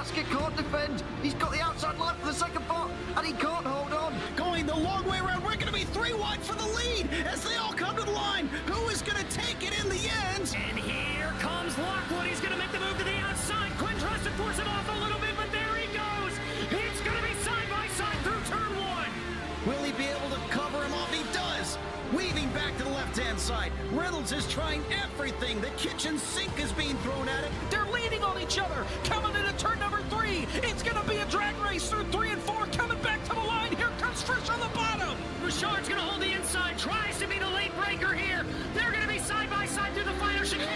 Alaska can't defend. He's got the outside line for the second part, and he can't hold on. Going the long way around, we're going to be 3 wide for the lead as they all come to the line. Who is going to take it in the end? And here comes Lockwood. He's going to make the move to the outside. Quinn tries to force it off a little bit, but there he goes. It's going to be side by side through turn 1. Will he be able to cover him off? He does. Weaving back to the left-hand side. Reynolds is trying everything. The kitchen sink is being thrown at him. They're leaning on each other. Coming into turn number 3. It's going to be a drag race through 3 and 4. Coming back to the line. Here comes Frisch on the bottom. Richard's going to hold the inside. Tries to be the late breaker here. They're going to be side by side through the final chicane.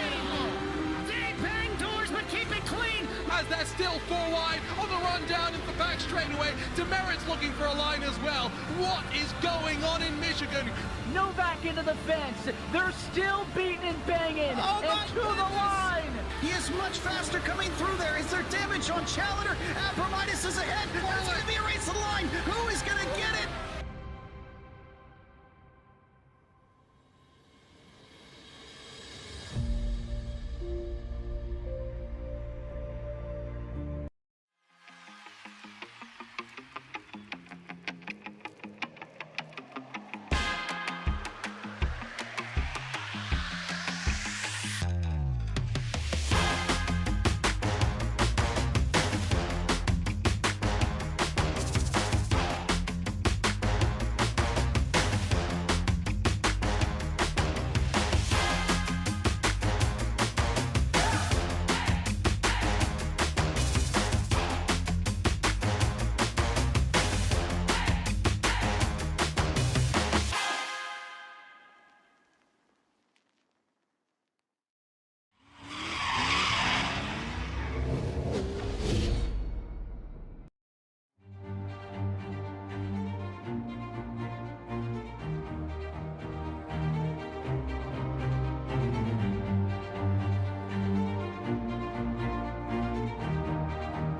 They bang doors, but keep it clean. As they're still 4 wide on the run down into the back straightaway. Demerit's looking for a line as well. What is going on in Michigan? Novak into the fence. They're still beating and banging. Oh and to the line. He is much faster coming through there. Is there damage on Challenger? Abramitis is ahead. There's going to be a race to the line. Who is going to get it?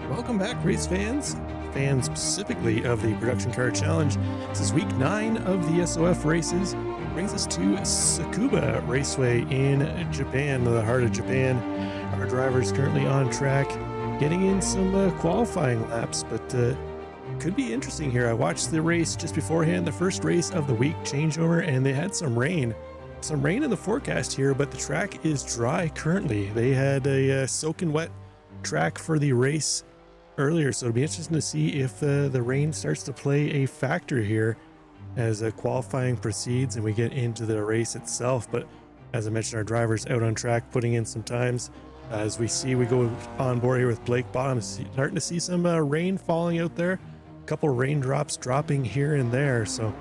Welcome back, race fans specifically of the Production Car Challenge. This is week 9 of the SOF races. Brings us to Tsukuba Raceway in Japan, the heart of Japan. Our drivers currently on track, getting in some qualifying laps, but could be interesting here. I watched the race just beforehand, the first race of the week changeover, and they had some rain in the forecast here, but the track is dry currently. They had a soaking wet track for the race earlier, so it'll be interesting to see if the rain starts to play a factor here as qualifying proceeds and we get into the race itself. But as I mentioned, our drivers out on track putting in some times. As we go on board here with Blake Bottom, starting to see some rain falling out there, a couple raindrops dropping here and there, so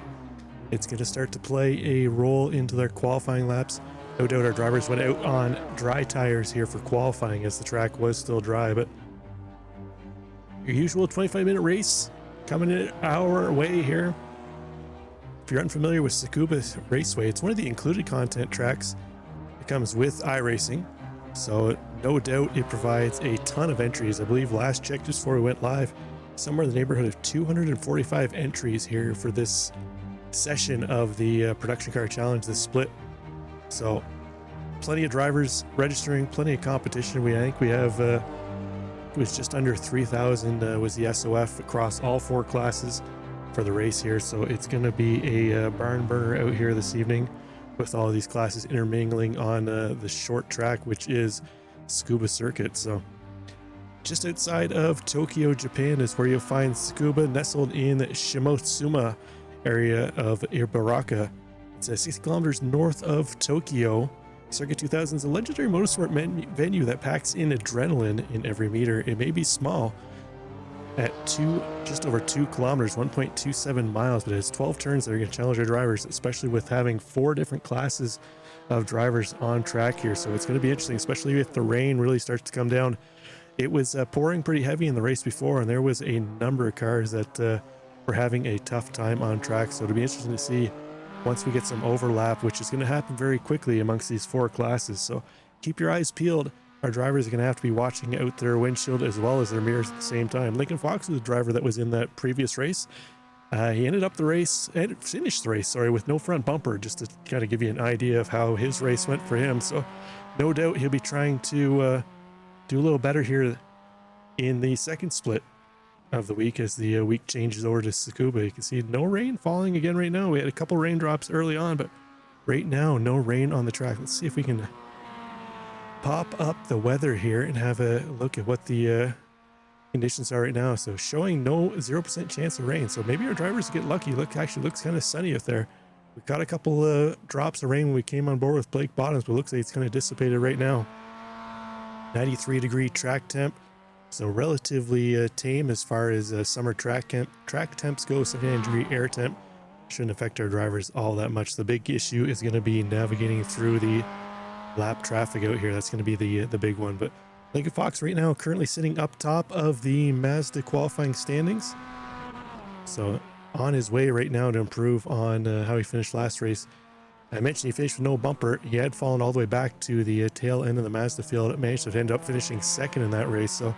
it's going to start to play a role into their qualifying laps. No doubt our drivers went out on dry tires here for qualifying as the track was still dry, but your usual 25-minute race coming in our way here. If you're unfamiliar with Tsukuba Raceway, it's one of the included content tracks. It comes with iRacing, so no doubt it provides a ton of entries. I believe last check just before we went live, somewhere in the neighborhood of 245 entries here for this session of the Production Car Challenge, this split. So plenty of drivers registering, plenty of competition. I think we have it was just under 3,000 was the SOF across all 4 classes for the race here. So it's going to be a barn burner out here this evening with all of these classes intermingling on the short track, which is Tsukuba Circuit. So just outside of Tokyo, Japan is where you'll find Tsukuba, nestled in Shimotsuma area of Ibaraka. It's 60 kilometers north of Tokyo. Circuit 2000 is a legendary motorsport venue that packs in adrenaline in every meter. It may be small at just over 2 kilometers, 1.27 miles, but it has 12 turns that are going to challenge our drivers, especially with having 4 different classes of drivers on track here. So it's going to be interesting, especially if the rain really starts to come down. It was pouring pretty heavy in the race before, and there was a number of cars that were having a tough time on track. So it'll be interesting to see once we get some overlap, which is going to happen very quickly amongst these 4 classes. So keep your eyes peeled. Our drivers are going to have to be watching out their windshield as well as their mirrors at the same time. Lincoln Fox was the driver that was in that previous race. He ended up the race, and finished the race, sorry, with no front bumper, just to kind of give you an idea of how his race went for him. So no doubt he'll be trying to do a little better here in the second split of the week as the week changes over to Tsukuba. You can see no rain falling again right now. We had a couple raindrops early on, but right now no rain on the track. Let's see if we can pop up the weather here and have a look at what the conditions are right now. So showing no 0% chance of rain, so maybe our drivers get lucky. Actually looks kind of sunny out there. We got a couple drops of rain when we came on board with Blake Bottoms, but looks like it's kind of dissipated right now. 93-degree track temp, so relatively tame as far as summer track temps go. 79-degree air temp shouldn't affect our drivers all that much. The big issue is going to be navigating through the lap traffic out here. That's going to be the big one. But Lincoln Fox right now currently sitting up top of the Mazda qualifying standings, so on his way right now to improve on how he finished last race. I mentioned he finished with no bumper. He had fallen all the way back to the tail end of the Mazda field. It managed to end up finishing second in that race, so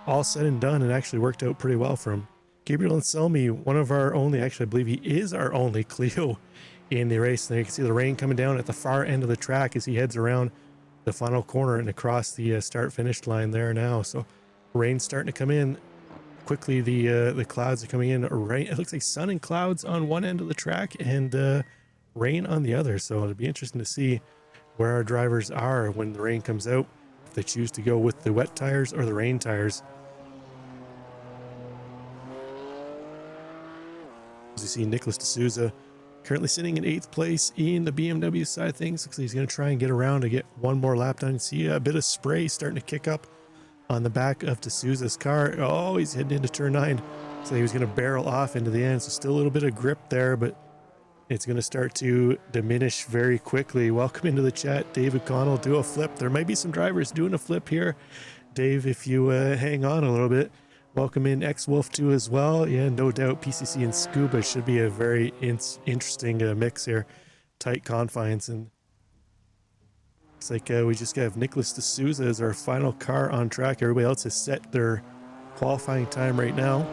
all said and done, it actually worked out pretty well for him. Gabriel Anselmi, one of our only, actually I believe he is our only Clio in the race. There you can see the rain coming down at the far end of the track as he heads around the final corner and across the start-finish line there now. So rain's starting to come in quickly. The clouds are coming in. Rain, it looks like sun and clouds on one end of the track and rain on the other. So it'll be interesting to see where our drivers are when the rain comes out, if they choose to go with the wet tires or the rain tires. As you see, Nicholas D'Souza currently sitting in 8th place in the BMW side of things. Looks like he's going to try and get around to get one more lap done. See a bit of spray starting to kick up on the back of D'Souza's car. Oh, he's heading into turn 9. So he was going to barrel off into the end. So still a little bit of grip there, but it's going to start to diminish very quickly. Welcome into the chat, David Connell. Do a flip. There might be some drivers doing a flip here. Dave, if you hang on a little bit. Welcome in X-Wolf 2 as well. Yeah, no doubt PCC and Scuba should be a very interesting mix here. Tight confines, and it's like we just have Nicholas D'Souza as our final car on track. Everybody else has set their qualifying time right now.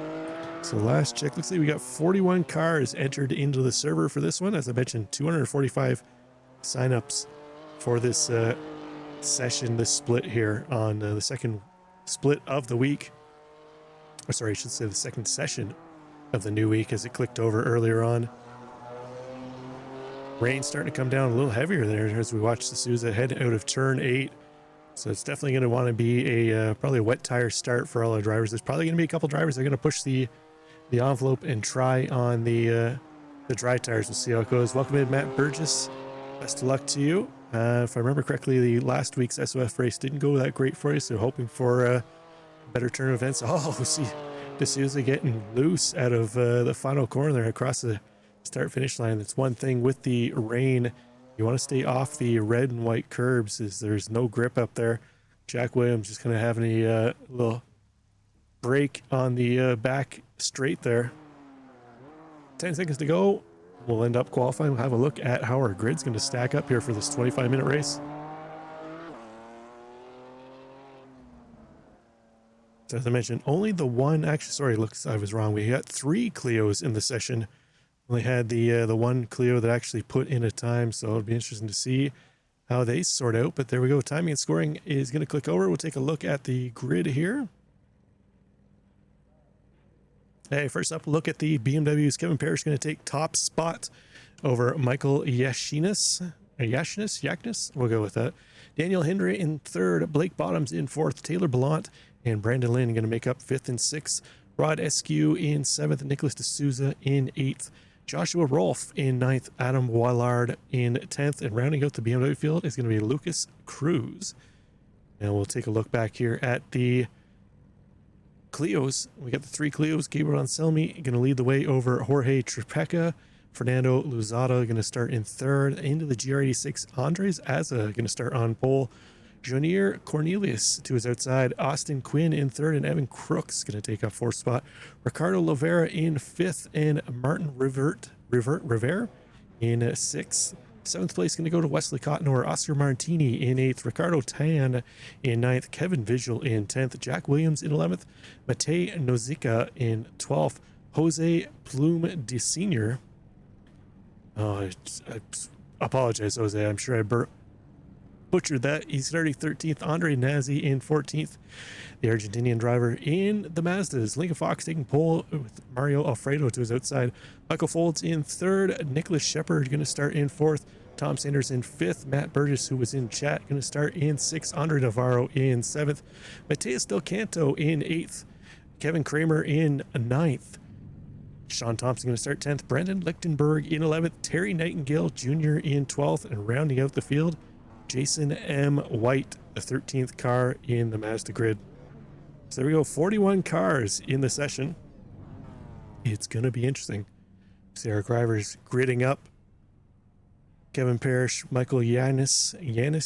So last check, looks like we got 41 cars entered into the server for this one. As I mentioned, 245 signups for this session, this split here on the second split of the week. Or sorry, I should say the second session of the new week, as it clicked over earlier on. Rain starting to come down a little heavier there as we watch D'Souza head out of turn 8. So it's definitely going to want to be a probably a wet tire start for all our drivers. There's probably going to be a couple drivers that are going to push the envelope and try on the dry tires. We'll see how it goes. Welcome in, Matt Burgess. Best of luck to you. If I remember correctly, the last week's SOF race didn't go that great for you, so hoping for better turn of events. Oh, we see D'Souza getting loose out of the final corner there across the start finish line. That's one thing with the rain. You want to stay off the red and white curbs, as there's no grip up there. Jack Williams just kind of having a little break on the back straight there. 10 seconds to go. We'll end up qualifying. We'll have a look at how our grid's going to stack up here for this 25-minute race. So as I mentioned, only the one, actually, sorry, looks, I was wrong. We got 3 Clios in the session. Only had the one Clio that actually put in a time, so it'll be interesting to see how they sort out. But there we go. Timing and scoring is going to click over. We'll take a look at the grid here. Hey, first up, look at the BMWs. Kevin Parrish going to take top spot over Michael Yashinas. Yashnis? We'll go with that. Daniel Hendry in 3rd. Blake Bottoms in 4th. Taylor Ballant and Brandon Lynn going to make up 5th and 6th. Rod Eskew in 7th. Nicholas D'Souza in 8th. Joshua Rolfe in 9th. Adam Wallard in 10th. And rounding out the BMW field is going to be Lucas Cruz. And we'll take a look back here at the Clios. We got the 3 Clios. Gabriel Anselmi going to lead the way over Jorge Tripeca. Fernando Luzada going to start in 3rd. Into the GR86, Andres Azza going to start on pole. Jonier Cornelius to his outside. Austin Quinn in 3rd, and Evan Crooks going to take up 4th spot. Ricardo Lovera in 5th, and Martin Rivera in 6th. 7th place going to go to Wesley Cottonor. Oscar Martini in 8th. Ricardo Tan in 9th. Kevin Vigil in 10th. Jack Williams in 11th. Matej Nozica in 12th. Jose Plume de Senior. Oh, I apologize, Jose. I'm sure I butchered that. He's starting 13th. Andre Nazi in 14th. The Argentinian driver in the Mazdas. Lincoln Fox taking pole with Mario Alfredo to his outside. Michael Folds in 3rd. Nicholas Shepard going to start in 4th. Tom Sanders in 5th. Matt Burgess, who was in chat, going to start in 6th. Andre Navarro in 7th. Mateus Del Canto in 8th. Kevin Kramer in 9th. Sean Thompson going to start 10th. Brendan Lichtenberg in 11th. Terry Nightingale Jr. in 12th. And rounding out the field, Jason M. White, the 13th car in the Mazda grid. So there we go, 41 cars in the session. It's going to be interesting. See our drivers gridding up. Kevin Parrish, Michael Yanis. I'm going to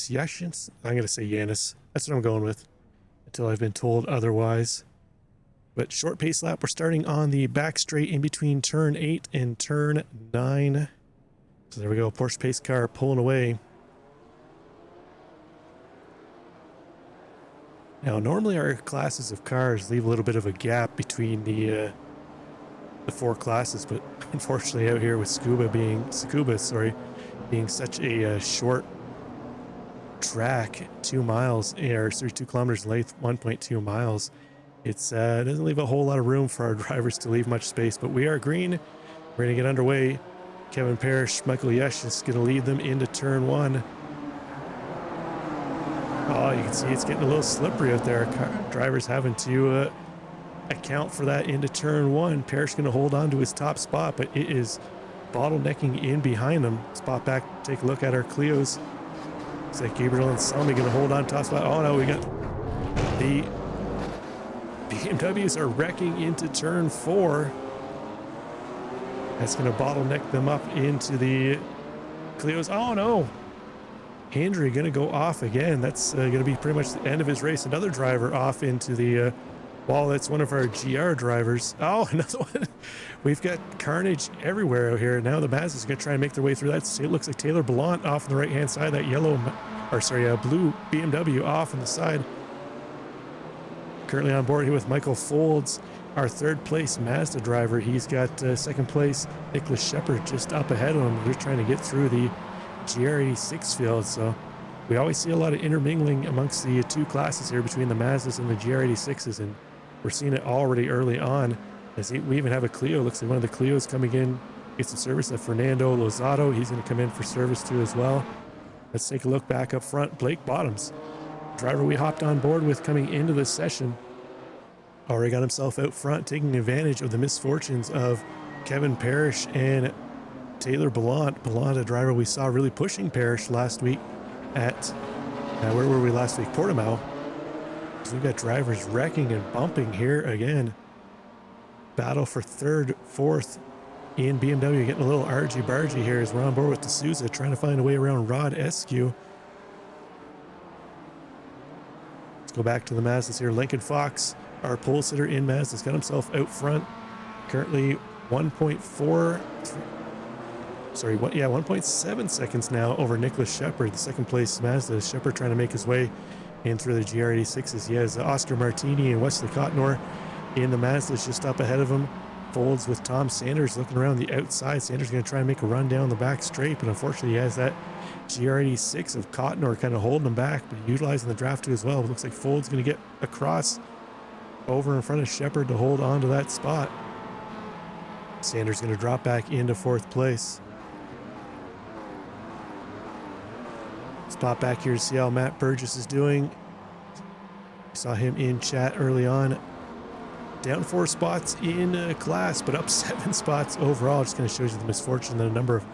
say Yanis. That's what I'm going with until I've been told otherwise. But short pace lap, we're starting on the back straight in between turn 8 and turn 9. So there we go, Porsche pace car pulling away. Now, normally our classes of cars leave a little bit of a gap between the 4 classes, but unfortunately out here with Tsukuba being such a short track, 2 miles, or 32 kilometers in length, 1.2 miles, it doesn't leave a whole lot of room for our drivers to leave much space, but we are green. We're going to get underway. Kevin Parrish, Michael Yesh is going to lead them into turn 1. Oh, you can see it's getting a little slippery out there. Drivers having to account for that into turn 1. Parrish going to hold on to his top spot, but it is bottlenecking in behind him. Spot back, take a look at our Clios. Looks like Gabriel and Salmi going to hold on top spot. Oh no, we got the BMWs are wrecking into turn 4. That's going to bottleneck them up into the Clios. Oh no! Andrew going to go off again. That's going to be pretty much the end of his race. Another driver off into the wall. That's one of our GR drivers. Oh, another one. We've got carnage everywhere out here. Now the Mazdas are going to try and make their way through that. It looks like Taylor Ballant off on the right-hand side. That blue BMW off on the side. Currently on board here with Michael Folds, our 3rd place Mazda driver. He's got 2nd place Nicholas Shepard just up ahead of him. They're trying to get through the GR86 field, so we always see a lot of intermingling amongst the 2 classes here between the Mazdas and the GR86s, and we're seeing it already early on. As we even have a Clio. Looks like one of the Clios coming in, gets some service at Fernando Lozado. He's going to come in for service too as well. Let's take a look back up front. Blake Bottoms, driver we hopped on board with coming into this session, already got himself out front, taking advantage of the misfortunes of Kevin Parrish and Taylor Ballant. Ballant, a driver we saw really pushing Parrish last week at, where were we last week? Portimao. So we've got drivers wrecking and bumping here again. Battle for 3rd, 4th in BMW, getting a little argy-bargy here as we're on board with D'Souza, trying to find a way around Rod Eskew. Let's go back to the Mazdas here. Lincoln Fox, our pole sitter in Mazdas, got himself out front. Currently 1.7 seconds now over Nicholas Shepard, the 2nd place Mazda. Shepard trying to make his way in through the GR86s. He has Oscar Martini and Wesley Cotnor in the Mazdas just up ahead of him. Folds with Tom Sanders looking around the outside. Sanders going to try and make a run down the back straight, but unfortunately he has that GR86 of Cotnor kind of holding him back, but utilizing the draft too as well. It looks like Folds going to get across over in front of Shepard to hold on to that spot. Sanders going to drop back into 4th place. Spot back here to see how Matt Burgess is doing. Saw him in chat early on. Down 4 spots in class, but up 7 spots overall. Just kind of shows you the misfortune that a number of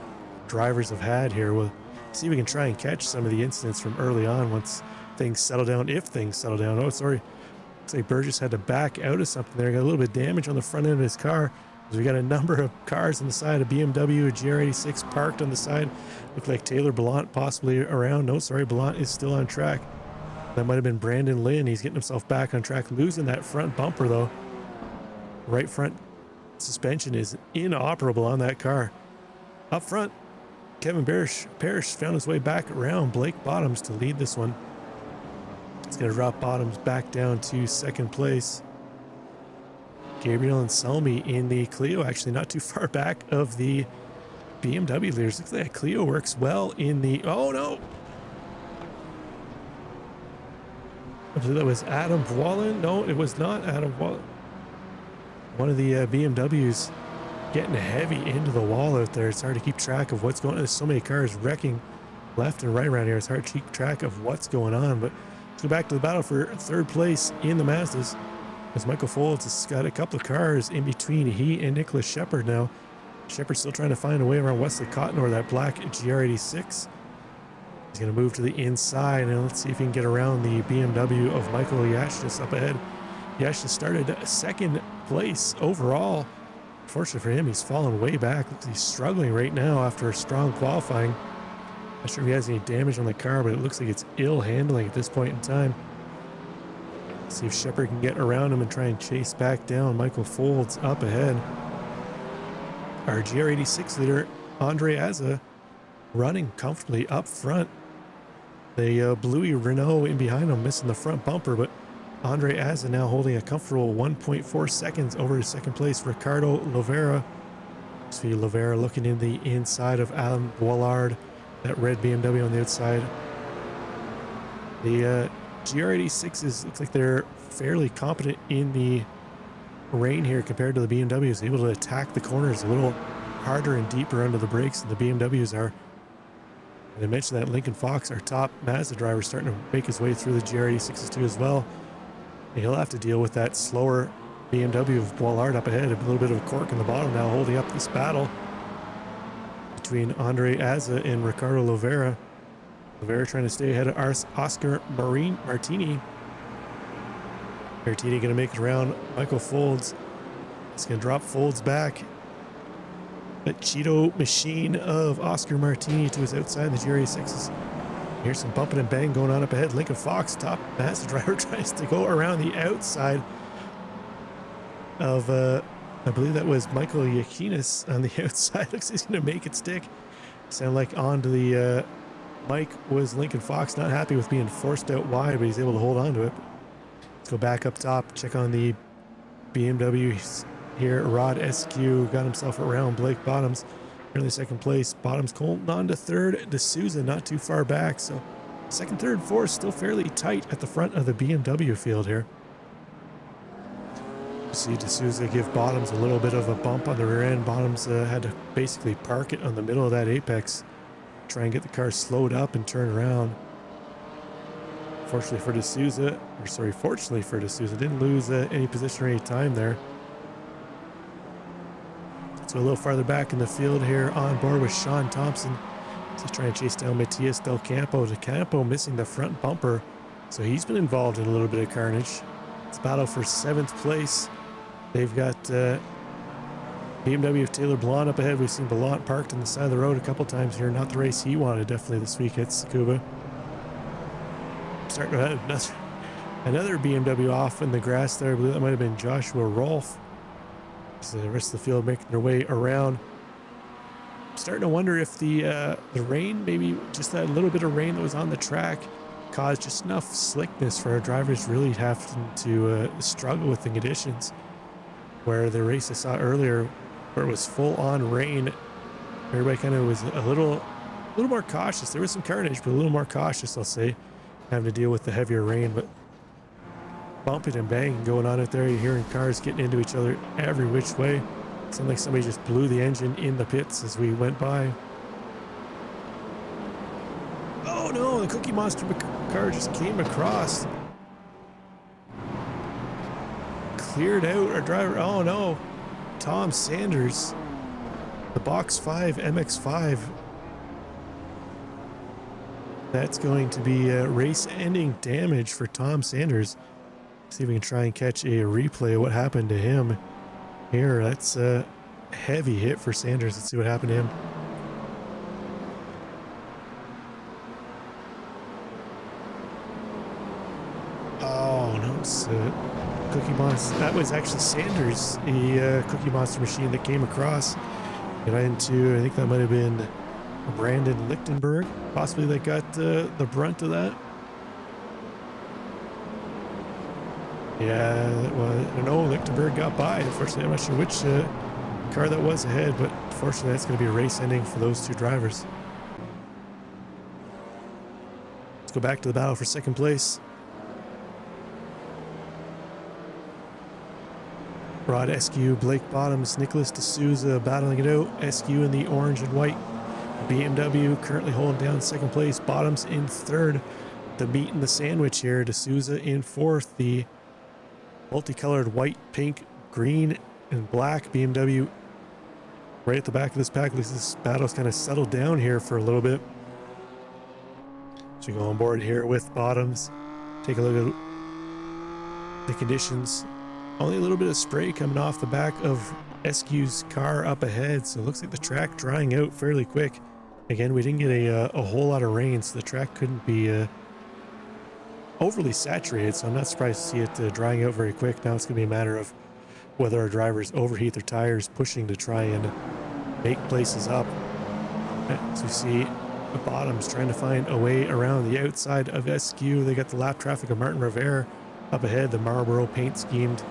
drivers have had here. We'll see if we can try and catch some of the incidents from early on once things settle down, if things settle down. Oh, sorry. Looks like Burgess had to back out of something there. Got a little bit of damage on the front end of his car. We got a number of cars on the side, a BMW, a GR86 parked on the side. Looked like Taylor Ballant possibly around. No, sorry, Ballant is still on track. That might have been Brandon Lynn. He's getting himself back on track, losing that front bumper though. Right front suspension is inoperable on that car. Up front, Kevin Parrish found his way back around Blake Bottoms to lead this one. It's going to drop Bottoms back down to 2nd place. Gabriel and Selmy in the Clio, actually not too far back of the BMW leaders. Looks like that Clio works well in the... Oh no! I believe that was Adam Wallen. No, it was not Adam Wallen. One of the BMWs getting heavy into the wall out there. It's hard to keep track of what's going on. There's so many cars wrecking left and right around here. It's hard to keep track of what's going on. But let's go back to the battle for third place in the Mazdas, as Michael Folds has got a couple of cars in between he and Nicholas Shepard now. Shepard's still trying to find a way around Wesley Cotton or that black GR86. He's going to move to the inside, and let's see if he can get around the BMW of Michael Yashis up ahead. Yashis started second place overall. Fortunately for him, he's fallen way back. Looks like he's struggling right now after a strong qualifying. Not sure if he has any damage on the car, but it looks like it's ill handling at this point in time. Let's see if Shepard can get around him and try and chase back down. Michael Folds up ahead. Our GR86 leader, Andre Azza, running comfortably up front. The Bluey Renault in behind him, missing the front bumper, but Andre Azza now holding a comfortable 1.4 seconds over his second place, Ricardo Lovera. See Lovera looking in the inside of Alan Boilard, that red BMW on the outside. The GR86s looks like they're fairly competent in the rain here compared to the BMWs, able to attack the corners a little harder and deeper under the brakes than the BMWs are. And I mentioned that Lincoln Fox, our top Mazda driver, starting to make his way through the GR86s too as well. And he'll have to deal with that slower BMW of Boilard up ahead. A little bit of a cork in the bottom now, holding up this battle between Andre Azza and Ricardo Lovera. Lovera trying to stay ahead of Oscar Martini. Martini going to make it around Michael Folds. He's going to drop Folds back. That Cheeto machine of Oscar Martini to his outside, the GR86s. Here's some bumping and bang going on up ahead. Lincoln Fox, top Mazda driver, tries to go around the outside of, I believe that was Michael Yakinis on the outside. Looks like he's going to make it stick. Sound like onto the mic was Lincoln Fox, not happy with being forced out wide, but he's able to hold on to it. Let's go back up top, check on the BMW here. Rod SQ got himself around Blake Bottoms, early second place. Bottoms Colton on to third. D'Souza not too far back, so second, third, fourth still fairly tight at the front of the BMW field here. You see D'Souza give Bottoms a little bit of a bump on the rear end. Bottoms had to basically park it on the middle of that apex, try and get the car slowed up and turn around. Fortunately for D'Souza, didn't lose any position or any time there. So a little farther back in the field here, on board with Sean Thompson. Just trying to chase down Matias Del Campo. Del Campo missing the front bumper, so he's been involved in a little bit of carnage. It's a battle for 7th place. They've got BMW of Taylor Blount up ahead. We've seen Blount parked on the side of the road a couple times here. Not the race he wanted, definitely this week at Tsukuba. Starting to have another BMW off in the grass there. I believe that might have been Joshua Rolfe. So the rest of the field making their way around. Starting to wonder if the rain, maybe just that little bit of rain that was on the track, caused just enough slickness for our drivers really having to struggle with the conditions. Where the race I saw earlier, where it was full on rain, everybody kind of was a little more cautious. There was some carnage, but a little more cautious, I'll say, having to deal with the heavier rain. But bumping and banging going on out there. You're hearing cars getting into each other every which way. It sounded like somebody just blew the engine in the pits as we went by. Oh no, the Cookie Monster car just came across. Cleared out our driver. Oh no, Tom Sanders. The Box 5 MX5. That's going to be race-ending damage for Tom Sanders. See if we can try and catch a replay of what happened to him here. That's a heavy hit for Sanders. Let's see what happened to him. Oh no, it's Cookie Monster. That was actually Sanders, the Cookie Monster machine that came across. Got into, I think that might have been Brandon Lichtenberg, possibly, that got the brunt of that. Yeah, well, I don't know, Lichtenberg got by. Unfortunately, I'm not sure which car that was ahead, but unfortunately that's going to be a race ending for those two drivers. Let's go back to the battle for second place. Rod Eskew, Blake Bottoms, Nicholas D'Souza battling it out. Eskew in the orange and white BMW currently holding down second place. Bottoms in third. The meat and the sandwich here. D'Souza in fourth. The multicolored white, pink, green, and black BMW right at the back of this pack. At least this battle's kind of settled down here for a little bit. So we go on board here with Bottoms. Take a look at the conditions. Only a little bit of spray coming off the back of Eskew's car up ahead, so it looks like the track drying out fairly quick. Again, we didn't get a whole lot of rain, so the track couldn't be overly saturated, so I'm not surprised to see it drying out very quick. Now it's going to be a matter of whether our drivers overheat their tires, pushing to try and make places up. So we see the Bottoms trying to find a way around the outside of Eskew. They got the lap traffic of Martin Rivera up ahead, the Marlboro paint schemed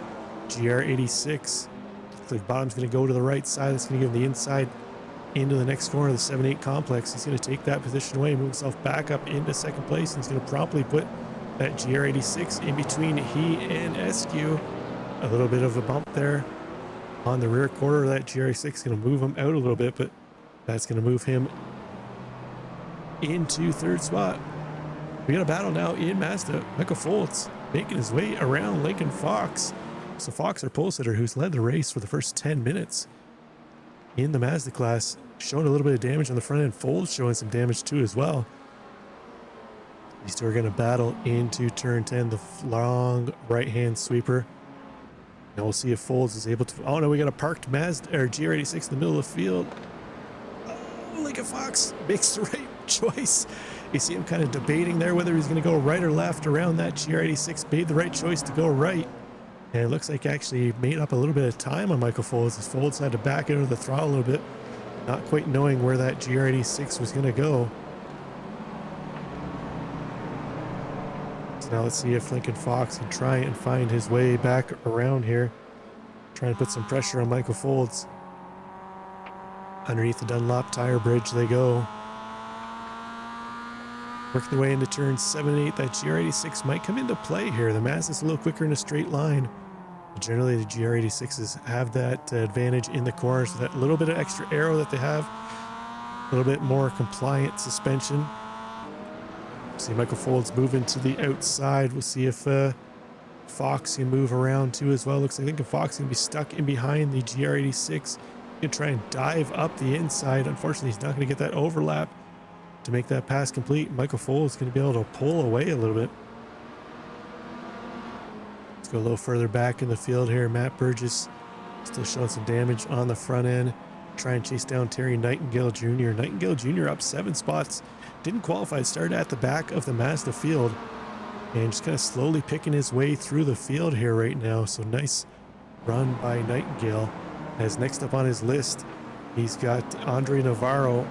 GR86. Looks like Bottom's going to go to the right side. That's going to give him the inside into the next corner of the 7-8 complex. He's going to take that position away, move himself back up into second place, and he's going to promptly put that GR86 in between he and Eskew. A little bit of a bump there on the rear quarter of that GR86, going to move him out a little bit, but that's going to move him into third spot. We got a battle now in Mazda. Michael Foltz making his way around Lincoln Fox. So Fox, our pole sitter, who's led the race for the first 10 minutes in the Mazda class, showing a little bit of damage on the front end. Foltz showing some damage too as well. These two are going to battle into turn 10, the long right-hand sweeper. Now we'll see if Foltz is able to... Oh no, we got a parked Mazda or GR86 in the middle of the field. Oh, Lincoln Fox makes the right choice. You see him kind of debating there whether he's going to go right or left around that GR86. Made the right choice to go right. And it looks like actually made up a little bit of time on Michael Foltz, as Foltz had to back into the throttle a little bit, not quite knowing where that GR86 was going to go. So now let's see if Lincoln Fox can try and find his way back around here. Trying to put some pressure on Michael Foltz. Underneath the Dunlop tire bridge they go. Working their way into turns 7 and 8. That GR86 might come into play here. The Mazda's a little quicker in a straight line. But generally, the GR86s have that advantage in the corners. That little bit of extra aero that they have. A little bit more compliant suspension. See Michael Foltz moving to the outside. We'll see if Fox can move around too as well. Looks like I think Fox can be stuck in behind the GR86. He can try and dive up the inside. Unfortunately, he's not going to get that overlap to make that pass complete. Michael Foltz is going to be able to pull away a little bit. Let's go a little further back in the field here. Matt Burgess still showing some damage on the front end. Try and chase down Terry Nightingale Jr. Nightingale Jr. up 7 spots. Didn't qualify. Started at the back of the Mazda field and just kind of slowly picking his way through the field here right now. So nice run by Nightingale. As next up on his list, he's got Andre Navarro.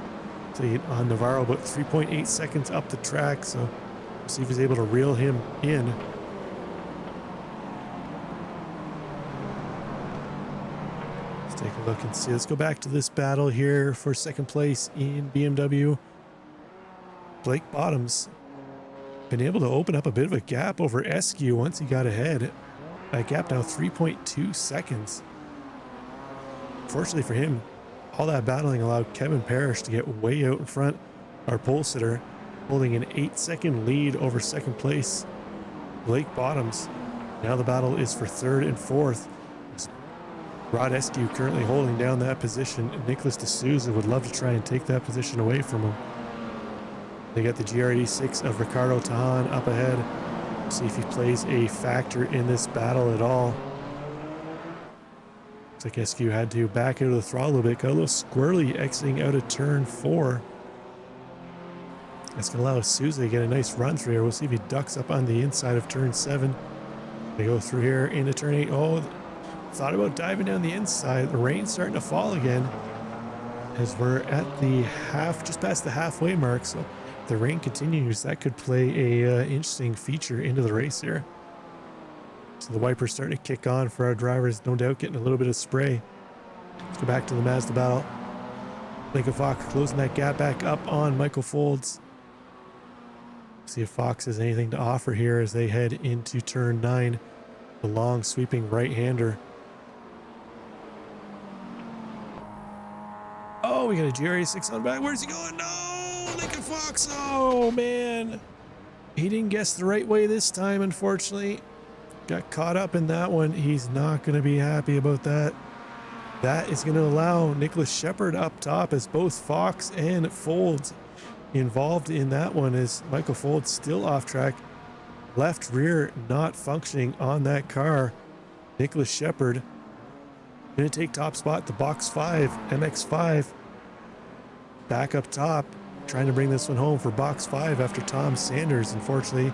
On Navarro, about 3.8 seconds up the track, so we'll see if he's able to reel him in. Let's take a look and see. Let's go back to this battle here for second place in BMW. Blake Bottoms been able to open up a bit of a gap over Eskew once he got ahead. That gap now 3.2 seconds. Fortunately for him, all that battling allowed Kevin Parrish to get way out in front. Our pole sitter holding an 8-second lead over second place, Blake Bottoms. Now the battle is for third and fourth. Rod Eskew currently holding down that position. Nicholas D'Souza would love to try and take that position away from him. They got the GR86 of Ricardo Tahan up ahead. See if he plays a factor in this battle at all. Looks like Eskew had to back out of the throttle a little bit. Got a little squirrely exiting out of turn 4. That's going to allow Souza to get a nice run through here. We'll see if he ducks up on the inside of turn 7. They go through here into turn 8. Oh, thought about diving down the inside. The rain's starting to fall again as we're at the just past the halfway mark. So if the rain continues, that could play a interesting feature into the race here. So the wipers starting to kick on for our drivers, no doubt getting a little bit of spray. Let's go back to the Mazda battle. Lincoln Fox closing that gap back up on Michael Foltz. See if Fox has anything to offer here as they head into turn 9. The long sweeping right-hander. got a GR86 on back. Where's he going? No! Lincoln Fox! Oh, man. He didn't guess the right way this time, unfortunately. Got caught up in that one. He's not going to be happy about that. That is going to allow Nicholas Shepard up top as both Fox and Folds involved in that one, as Michael Folds still off track. Left rear not functioning on that car. Nicholas Shepard going to take top spot, the box 5, MX5. Back up top, trying to bring this one home for box 5 after Tom Sanders, unfortunately,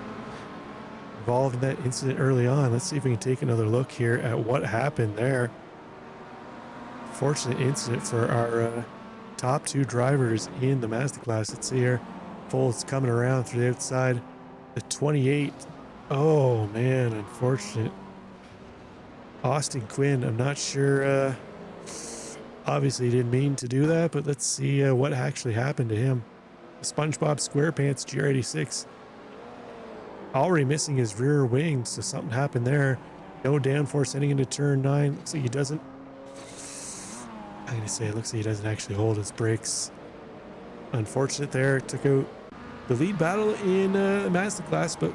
involved in that incident early on. Let's see if we can take another look here at what happened there. Fortunate incident for our top 2 drivers in the Mazda class. Let's see here. Folds coming around through the outside. The 28. Oh, man, unfortunate. Austin Quinn, I'm not sure. Obviously, he didn't mean to do that, but let's see what actually happened to him. SpongeBob SquarePants GR86 already missing his rear wing, so something happened there. No downforce heading into turn 9. Looks like he doesn't. I'm gonna say it looks like he doesn't actually hold his brakes. Unfortunate there. Took out the lead battle in the Mazda class, but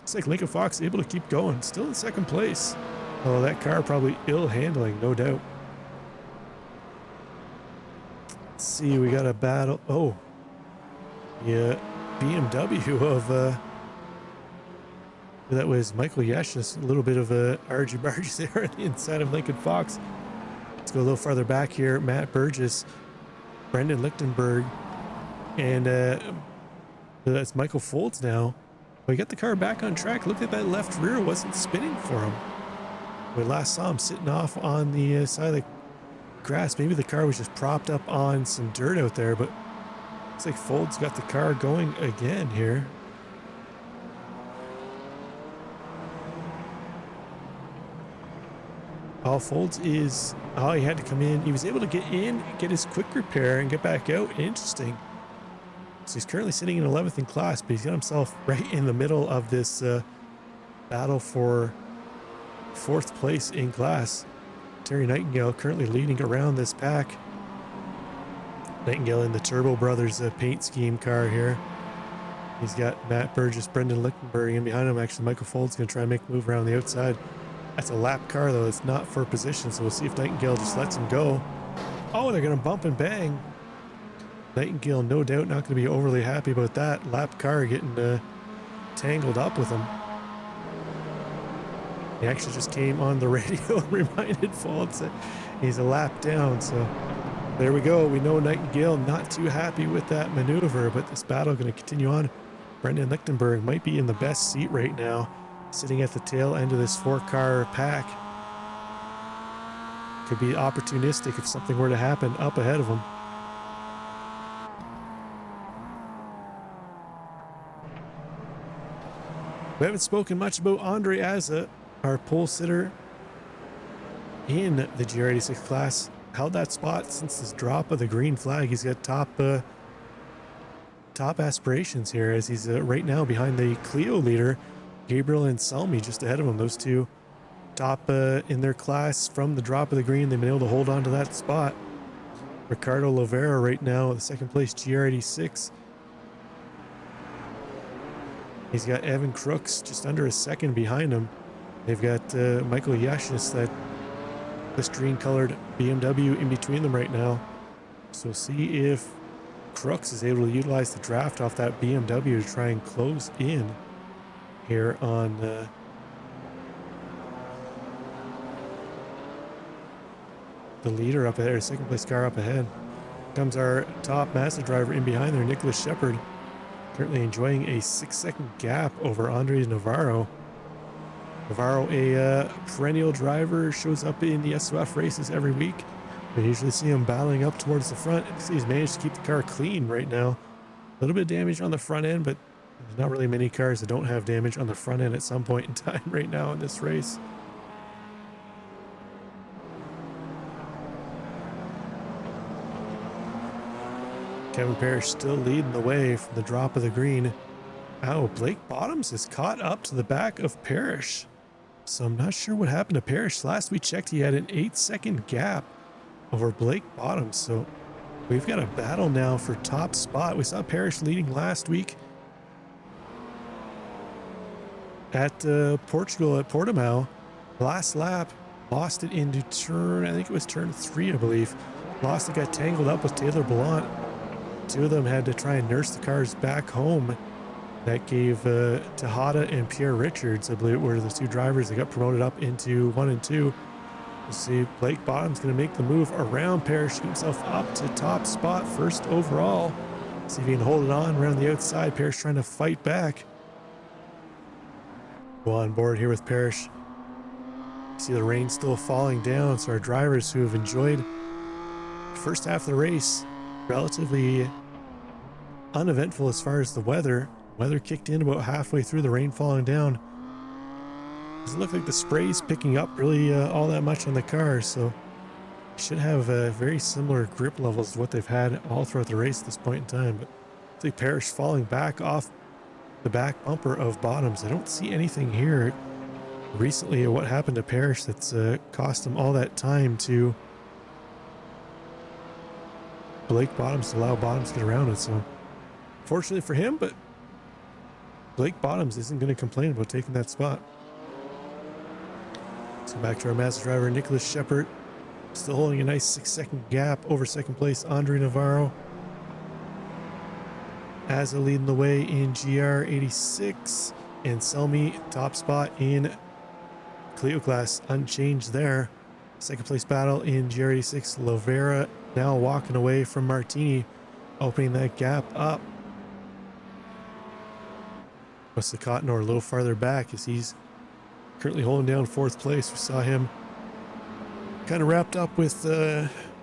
looks like Lincoln Fox able to keep going. Still in second place. Oh, that car probably ill handling, no doubt. Let's see, we got a battle. Oh, yeah, BMW of that was Michael Yash's. A little bit of a argy-bargy there on the inside of Lincoln Fox. Let's go a little farther back here. Matt Burgess, Brendan Lichtenberg, and that's Michael Folds now. We got the car back on track. Look at that left rear, wasn't spinning for him. We last saw him sitting off on the side of the grass. Maybe the car was just propped up on some dirt out there, but looks like Folds got the car going again here. All Folds is, oh, he had to come in. He was able to get in, get his quick repair, and get back out. Interesting. So he's currently sitting in 11th in class, but he's got himself right in the middle of this battle for 4th place in class. Terry Nightingale currently leading around this pack. Nightingale in the Turbo Brothers paint scheme car here. He's got Matt Burgess, Brendan Lichtenberg, and behind him actually Michael Folds going to try and make a move around the outside. That's a lap car though, it's not for position, so we'll see if Nightingale just lets him go. Oh, they're going to bump and bang. Nightingale no doubt not going to be overly happy about that. Lap car getting tangled up with him. He actually just came on the radio and reminded Folds that he's a lap down. So there we go. We know Nightingale not too happy with that maneuver, but this battle going to continue on. Brendan Lichtenberg might be in the best seat right now, sitting at the tail end of this 4-car pack. Could be opportunistic if something were to happen up ahead of him. We haven't spoken much about Andre Azza, our pole sitter in the GR86 class. Held that spot since his drop of the green flag. He's got top aspirations here, as he's right now behind the Clio leader, Gabriel and Selmy, just ahead of him. Those two top in their class from the drop of the green. They've been able to hold on to that spot. Ricardo Lovera right now, the 2nd place GR86. He's got Evan Crooks just under a second behind him. They've got Michael Yashis, that Listerine colored BMW, in between them right now. So see if Crooks is able to utilize the draft off that BMW to try and close in here on the leader up ahead, 2nd place car up ahead. Comes our top Mazda driver in behind there, Nicholas Shepard. Currently enjoying a 6-second gap over Andres Navarro. Navarro, a perennial driver, shows up in the SOF races every week. We usually see him battling up towards the front. He's managed to keep the car clean right now. A little bit of damage on the front end, but there's not really many cars that don't have damage on the front end at some point in time right now in this race. Kevin Parrish still leading the way from the drop of the green. Oh, Blake Bottoms is caught up to the back of Parrish. So I'm not sure what happened to Parrish. Last we checked, he had an 8-second gap over Blake Bottoms. So We've got a battle now for top spot. We saw Parrish leading last week at Portugal at Portimao. Last lap, lost it into turn, I think it was turn 3, I believe. Lost it, got tangled up with Taylor Ballant. Two of them had to try and nurse the cars back home. That gave Tejada and Pierre Richards, I believe, were the two drivers that got promoted up into 1 and 2. We'll see Blake Bottom's going to make the move around Parrish, get himself up to top spot, first overall. See if he can hold it on around the outside. Parrish trying to fight back. Go on board here with Parrish. See the rain still falling down, so our drivers who have enjoyed the first half of the race, relatively uneventful as far as the weather. Weather kicked in about halfway through, the rain falling down. Doesn't look like the spray's picking up really all that much on the cars, so should have very similar grip levels to what they've had all throughout the race at this point in time. But see Parrish falling back off the back bumper of Bottoms. I don't see anything here recently what happened to Parrish that's cost him all that time to Blake Bottoms, to allow Bottoms to get around it. So fortunately for him, but Blake Bottoms isn't going to complain about taking that spot. So back to our master driver, Nicholas Shepard, still holding a nice 6-second gap over second place, Andre Navarro. Azza leading the way in GR86, and Selmy top spot in Clio class, unchanged there. Second place battle in GR86, Lovera now walking away from Martini, opening that gap up. What's the Cottonor a little farther back as he's currently holding down 4th place. We saw him kind of wrapped up with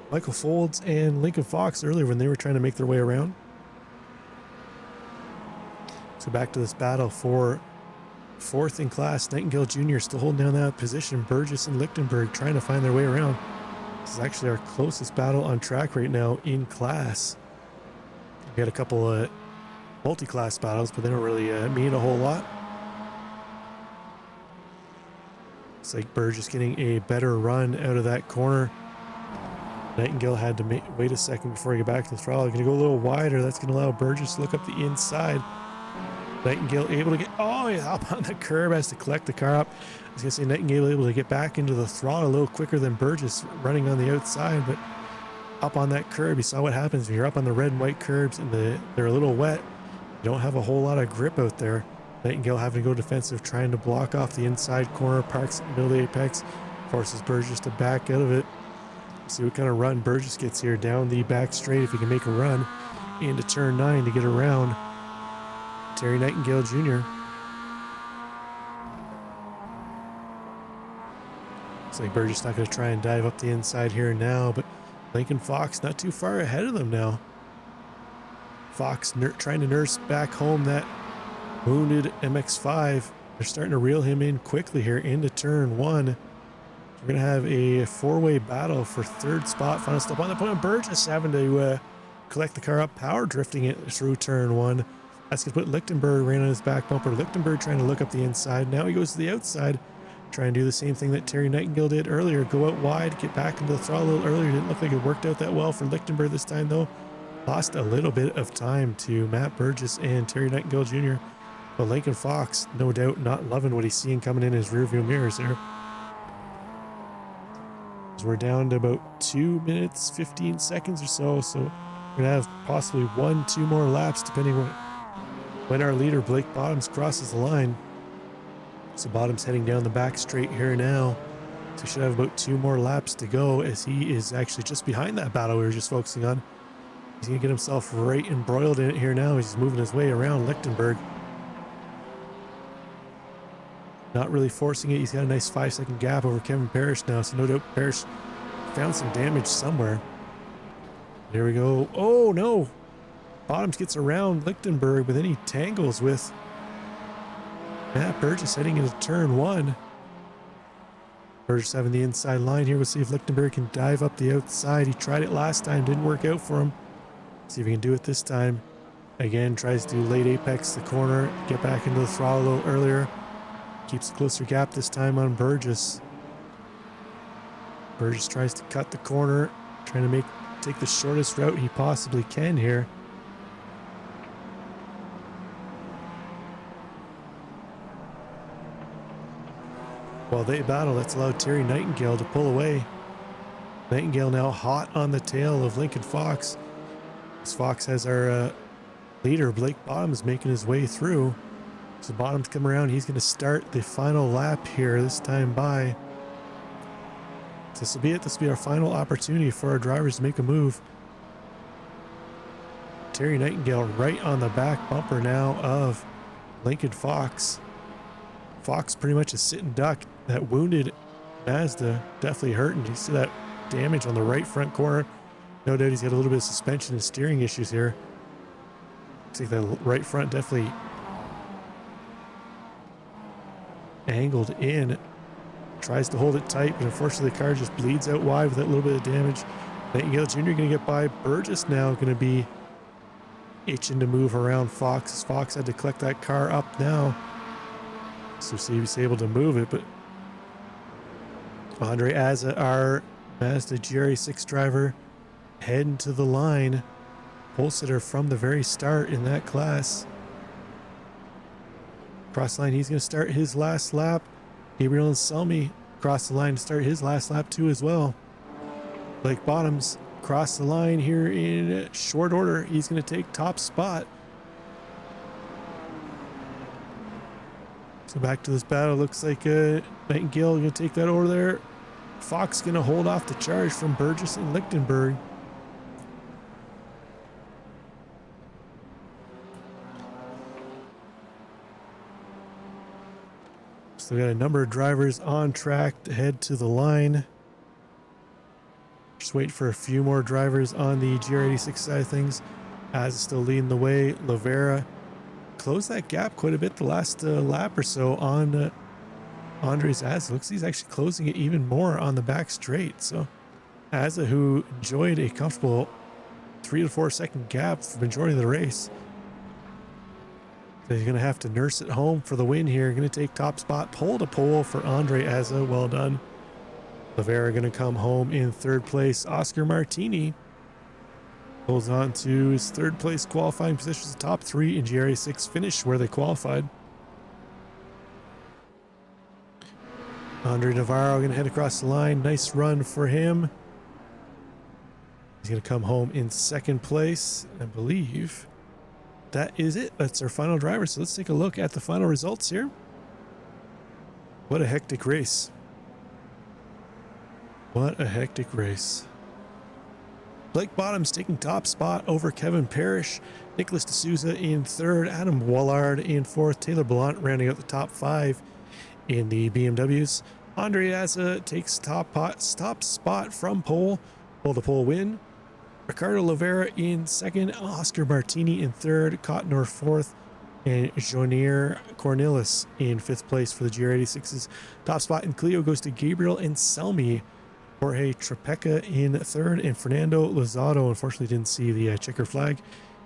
Michael Folds and Lincoln Fox earlier when they were trying to make their way around. So back to this battle for 4th in class. Nightingale Jr. still holding down that position. Burgess and Lichtenberg trying to find their way around. This is actually our closest battle on track right now in class. We had a couple of multi-class battles, but they don't really mean a whole lot. Looks like Burgess getting a better run out of that corner. Nightingale had to wait a second before he got back to the throttle. Going to go a little wider. That's going to allow Burgess to look up the inside. Nightingale able to get, oh, he's up on the curb, has to collect the car up. I was going to say Nightingale able to get back into the throttle a little quicker than Burgess running on the outside, but up on that curb, you saw what happens when you're up on the red and white curbs and they're a little wet. You don't have a whole lot of grip out there. Nightingale having to go defensive, trying to block off the inside corner, parks in the middle of the apex, forces Burgess to back out of it. See what kind of run Burgess gets here down the back straight, if he can make a run into turn 9 to get around Terry Nightingale Jr. Looks like Burgess not going to try and dive up the inside here now, but Lincoln Fox not too far ahead of them now. Fox trying to nurse back home that wounded MX-5. They're starting to reel him in quickly here into turn 1. We're going to have a 4-way battle for 3rd spot. Final stop on the point. Burgess having to collect the car up, power drifting it through turn 1. That's going to put Lichtenberg right on his back bumper. Lichtenberg trying to look up the inside. Now he goes to the outside, try and do the same thing that Terry Nightingale did earlier. Go out wide, get back into the throttle a little earlier. Didn't look like it worked out that well for Lichtenberg this time, though. Lost a little bit of time to Matt Burgess and Terry Nightingale Jr. But Lincoln Fox, no doubt, not loving what he's seeing coming in his rearview mirrors there. So we're down to about 2 minutes, 15 seconds or so. So we're going to have possibly 1-2 more laps, depending on when our leader, Blake Bottoms, crosses the line. So Bottoms heading down the back straight here now. So we should have about 2 more laps to go, as he is actually just behind that battle we were just focusing on. He's going to get himself right embroiled in it here now. He's moving his way around Lichtenberg. Not really forcing it. He's got a nice 5-second gap over Kevin Parrish now, so no doubt Parrish found some damage somewhere. There we go. Oh, no. Bottoms gets around Lichtenberg, but then he tangles with Matt Burgess heading into turn 1. Burgess having the inside line here. We'll see if Lichtenberg can dive up the outside. He tried it last time, didn't work out for him. See if he can do it this time. Again, tries to late apex the corner, get back into the throttle a little earlier. Keeps a closer gap this time on Burgess. Burgess tries to cut the corner, trying to make take the shortest route he possibly can here. While they battle, that's allowed Terry Nightingale to pull away. Nightingale now hot on the tail of Lincoln Fox. As Fox has our leader, Blake Bottoms, making his way through. So Bottoms come around. He's going to start the final lap here, this time by. So this will be it. This will be our final opportunity for our drivers to make a move. Terry Nightingale right on the back bumper now of Lincoln Fox. Fox pretty much a sitting duck. That wounded Mazda definitely hurting. You see that damage on the right front corner. No doubt he's got a little bit of suspension and steering issues here. Looks like that right front definitely angled in. Tries to hold it tight, but unfortunately the car just bleeds out wide with that little bit of damage. Nightingale Jr. going to get by. Burgess now going to be itching to move around Fox, as Fox had to collect that car up now. So see if he's able to move it, but Andre Azza, our Mazda GRA6 driver, heading to the line. Pole sitter from the very start in that class. Cross line, he's going to start his last lap. Gabriel Anselmi cross the line to start his last lap too as well. Blake Bottoms cross the line here in short order. He's going to take top spot. So back to this battle. Looks like Nightingale going to take that over there. Fox going to hold off the charge from Burgess and Lichtenberg. So we got a number of drivers on track to head to the line. Just wait for a few more drivers on the GR86 side of things. Az is still leading the way. Lavera closed that gap quite a bit the last lap or so on Andres Azza. Looks like he's actually closing it even more on the back straight. So Azza, who enjoyed a comfortable 3 to 4 second gap for the majority of the race, so he's going to have to nurse it home for the win here. Going to take top spot, pole to pole for Andre Azza. Well done. Lavera going to come home in third place. Oscar Martini holds on to his third place qualifying position, the top 3 in GRA6 finish where they qualified. Andre Navarro going to head across the line. Nice run for him. He's going to come home in second place, I believe. That is it. That's our final driver. So let's take a look at the final results here. What a hectic race. What a hectic race. Blake Bottoms taking top spot over Kevin Parrish. Nicholas D'Souza in third. Adam Wallard in fourth. Taylor Blount rounding out the top 5 in the BMWs. Andre Azza takes top spot from pole to pole win. Ricardo Lavera in second. Oscar Martini in third. Cottonor fourth. And Jonier Cornelis in fifth place for the GR86's. Top spot in Clio goes to Gabriel Anselmi. Jorge Trapeca in third, and Fernando Lozado unfortunately didn't see the checker flag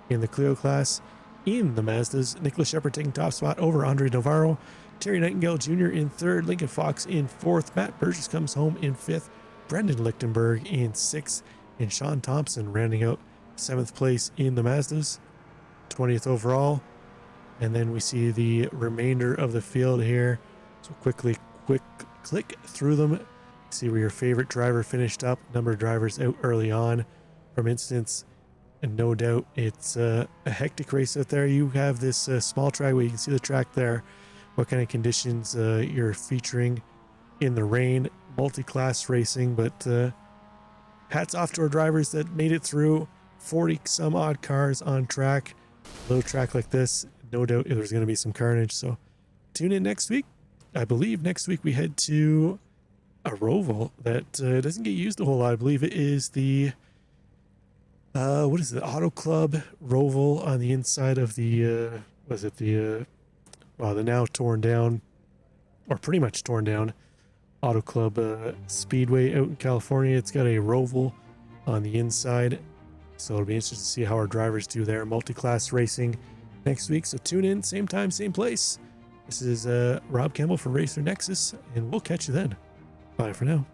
in the Clio class. In the Mazdas, Nicholas Shepard taking top spot over Andre Navarro. Terry Nightingale Jr. in third, Lincoln Fox in fourth, Matt Burgess comes home in fifth, Brendan Lichtenberg in sixth, and Sean Thompson rounding out seventh place in the Mazdas, 20th overall. And then we see the remainder of the field here. So quick click through them. See where your favorite driver finished up. Number of drivers out early on from instance. And no doubt it's a hectic race out there. You have this small track where you can see the track there. What kind of conditions you're featuring in the rain. Multi-class racing. But hats off to our drivers that made it through. 40 some odd cars on track. A little track like this, no doubt there's going to be some carnage. So tune in next week. I believe next week we head to a Roval that doesn't get used a whole lot. I believe it is the what is it, Auto Club Roval on the inside of the the now torn down, or pretty much torn down, Auto Club Speedway out in California. It's got a Roval on the inside, so it'll be interesting to see how our drivers do there. Multi-class racing next week, so tune in, same time, same place. This is Rob Campbell for Racer Nexus, and we'll catch you then. Bye for now.